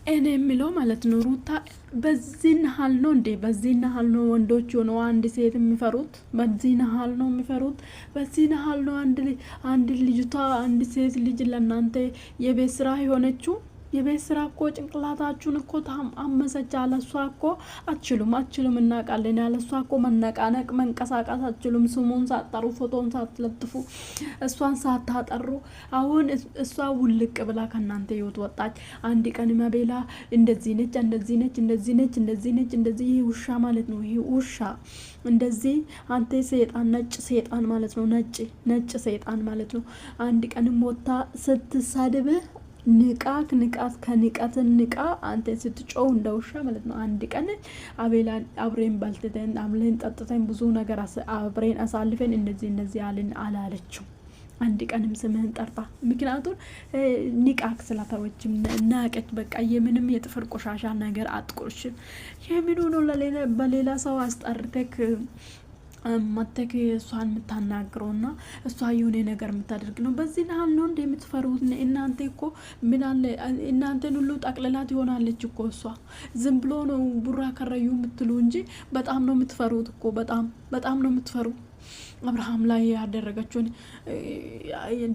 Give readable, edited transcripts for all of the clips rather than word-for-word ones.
እኔ የሚለው ማለት ነው ሩታ በዚህን ሀል ነው እንዴ? በዚህን ሀል ነው ወንዶች ሆነው አንድ ሴት የሚፈሩት? በዚህን ሀል ነው የሚፈሩት? በዚህን ሀል ነው አንድ ልጅቷ አንድ ሴት ልጅ ለእናንተ የቤት ስራ የሆነችው? የቤት ስራ እኮ ጭንቅላታችሁን እኮ አመሰች። አለሷ እኮ አትችሉም እናውቃለን። ያለሷ እኮ መነቃነቅ መንቀሳቀስ አትችሉም። ስሙን ሳትጠሩ ፎቶን ሳትለጥፉ እሷን ሳታጠሩ አሁን እሷ ውልቅ ብላ ከእናንተ ህይወት ወጣች። አንድ ቀን መቤላ እንደዚህ ነች እንደዚህ ነች እንደዚህ ነች እንደዚህ ነች እንደዚህ። ይሄ ውሻ ማለት ነው። ይሄ ውሻ እንደዚህ አንተ ሰይጣን ነጭ ሰይጣን ማለት ነው። ነጭ ሰይጣን ማለት ነው። አንድ ቀንም ወጣ ስትሳድብህ ንቃት ከንቃት ንቃ አንተ ስትጮው እንደውሻ ማለት ነው። አንድ ቀን አቤላን አብሬን ባልተተን አምለን ጠጥተን ብዙ ነገር አብሬን አሳልፈን እንደዚህ አልን አላለችው። አንድ ቀንም ስምህን ጠርታ ምክንያቱም ንቃክ ስላታወችም ናቀች። በቃ የምንም የጥፍር ቆሻሻ ነገር አጥቆርሽ የምን ሆኖ በሌላ ሰው አስጠርተክ መተክ እሷን የምታናግረውና እሷ የሆነ ነገር የምታደርግ ነው። በዚህ ናል ነው እንደ የምትፈሩት እናንተ እኮ ምን አለ እናንተን ሁሉ ጠቅልላት ይሆናለች እኮ እሷ ዝም ብሎ ነው ቡራ ከረዩ የምትሉ እንጂ በጣም ነው የምትፈሩት እኮ በጣም ነው የምትፈሩ። አብርሃም ላይ ያደረገችውን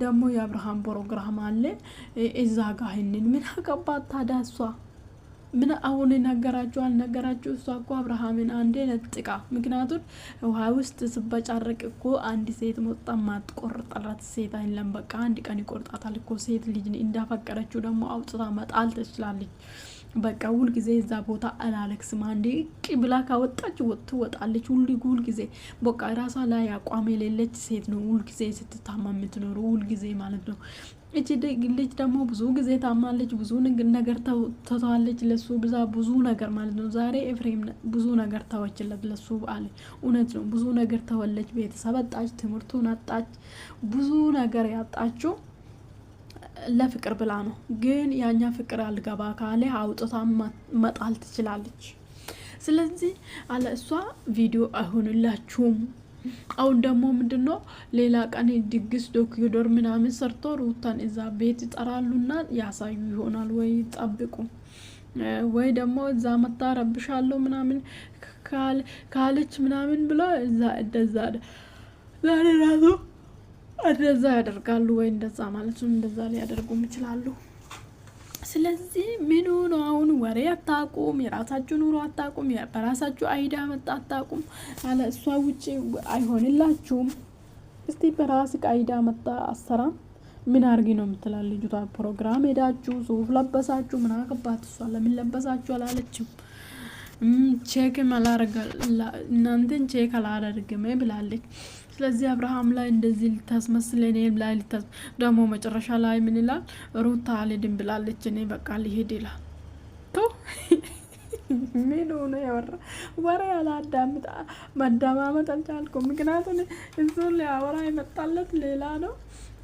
ደግሞ የአብርሃም ፕሮግራም አለ እዛ ጋር ይሄንን ምን አገባት ታዲያ እሷ ምን አሁን ነገራችሁ እሷ እኮ አብርሃምን አንዴ ነጥቃ ምክንያቱም ውሃ ውስጥ ስበጫረቅ እኮ አንድ ሴት ሞጣ ማትቆርጣላት ሴት አይደለም። በቃ አንድ ቀን ይቆርጣታል እኮ ሴት ልጅ እንዳፈቀረችው ደግሞ አውጥታ መጣል ትችላለች። በቃ ሁል ጊዜ እዛ ቦታ አላለክስም። አንዴ እቂ ብላ ካወጣች ትወጣለች። ሁል ጊዜ በቃ ራሷ ላይ አቋም የሌለች ሴት ነው ሁል ጊዜ ስትታማ የምትኖር ሁል ጊዜ ማለት ነው። እቺ ልጅ ደግሞ ብዙ ጊዜ ታማለች። ብዙ ነገር ተተዋለች ለሱ ብዛ ብዙ ነገር ማለት ነው። ዛሬ ኤፍሬም ብዙ ነገር ተወችለት ለሱ አለ። እውነት ነው ብዙ ነገር ተወለች። ቤተሰብ አጣች፣ ትምህርቱን አጣች፣ ብዙ ነገር ያጣችው ለፍቅር ብላ ነው። ግን ያኛ ፍቅር አልገባ ካለ አውጥታ መጣል ትችላለች። ስለዚህ አለ እሷ ቪዲዮ አይሆንላችሁም። አሁን ደግሞ ምንድነው ሌላ ቀን ድግስ ዶክዩዶር ምናምን ሰርቶ ሩታን እዛ ቤት ይጠራሉና ያሳዩ ይሆናል። ወይ ጠብቁ ወይ ደግሞ እዛ መታ ረብሻለሁ ምናምን ካለች ምናምን ብሎ እዛ እንደዛ ዛሬ ራሱ እንደዛ ያደርጋሉ። ወይ እንደዛ ማለት ነው እንደዛ ሊያደርጉም ይችላሉ። ስለዚህ ምን ነው አሁን ወሬ አታቁም፣ የራሳችሁ ኑሮ አታቁም፣ በራሳችሁ አይዳ መጣ አታቁም። አለ እሷ ውጪ አይሆንላችሁም። እስቲ በራስህ አይዳ መጣ አሰራ ምን አርጊ ነው የምትላል ልጅቷ። ፕሮግራም ሄዳችሁ ሱፍ ለበሳችሁ ምን አገባት እሷ ለምን ለበሳችሁ አላለችም። ቼክ ማላረጋ እናንተን ቼክ አላደርግም ብላለች። ስለዚህ አብርሃም ላይ እንደዚህ ልታስመስል እኔም ላይ ደግሞ መጨረሻ ላይ ምን ይላል? ሩታ አልሄድም ብላለች እኔ በቃ ሊሄድ ይላል። ምን ሆነ ያወራ ወሬ አላዳምጥ ማዳማመጥ አልቻልኩም። ምክንያቱም እሱ ሊያወራ የመጣለት ሌላ ነው።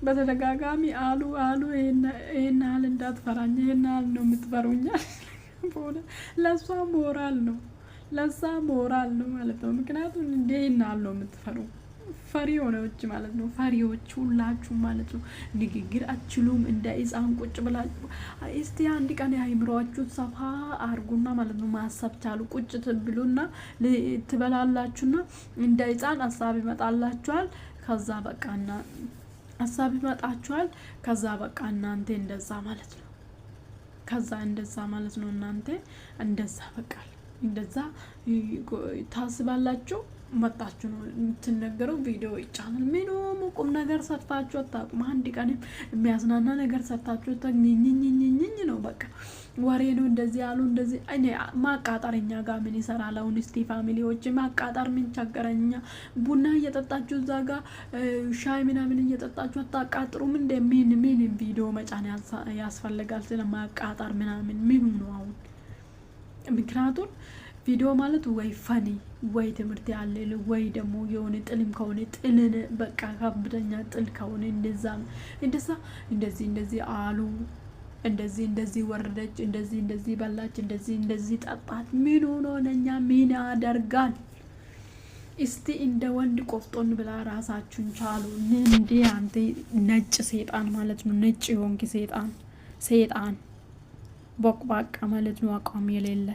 በተደጋጋሚ አሉ ይሄን ያህል እንዳትፈራኝ ይሄን ያህል ነው የምትፈሩኛል። ለሷ ሞራል ነው ማለት ነው። ምክንያቱም ይሄን ያህል ነው የምትፈሩ ፈሪ ሆነዎች ማለት ነው። ፈሪዎች ሁላችሁ ማለት ነው። ንግግር አትችሉም። እንደ ሕፃን ቁጭ ብላችሁ እስቲ አንድ ቀን ያይምሯችሁ ሰፋ አርጉና ማለት ነው ማሰብ ቻሉ። ቁጭ ትብሉና ትበላላችሁና እንደ ሕፃን ሀሳብ ይመጣላችኋል። ከዛ በቃና ሀሳብ ይመጣችኋል። ከዛ በቃ እናንተ እንደዛ ማለት ነው። እናንተ እንደዛ በቃ እንደዛ ታስባላችሁ። መጣችሁ ነው የምትነገረው። ቪዲዮ ይጫናል። ምንም ቁም ነገር ሰርታችሁ አታውቁም። አንድ ቀን የሚያዝናና ነገር ሰርታችሁ ተኝኝኝኝኝ ነው በቃ ወሬ ነው። እንደዚህ ያሉ እንደዚህ እኔ ማቃጠርኛ ጋር ምን ይሰራል? አሁን እስቲ ፋሚሊዎች ማቃጠር ምን ቸገረኛ? ቡና እየጠጣችሁ እዛ ጋር ሻይ ምናምን እየጠጣችሁ አታቃጥሩም? እንደምን ቪዲዮ መጫን ያስፈልጋል? ስለማቃጠር ምናምን ምን ነው አሁን? ምክንያቱም ቪዲዮ ማለት ወይ ፈኒ ወይ ትምህርት ያለ ወይ ደግሞ የሆነ ጥልም ከሆነ ጥልን በቃ ከብደኛ ጥል ከሆነ እንደዚህ አሉ እንደዚህ ወረደች እንደዚህ በላች እንደዚህ ጠጣት ምን ሆኖ ነኛ ምን ያደርጋል? እስቲ እንደ ወንድ ቆፍጦን ብላ ራሳችሁን ቻሉ። እንዴ አንተ ነጭ ሰይጣን ማለት ነው። ነጭ የሆንክ ሰይጣን ቦቅባቃ ማለት ነው አቋም የሌለ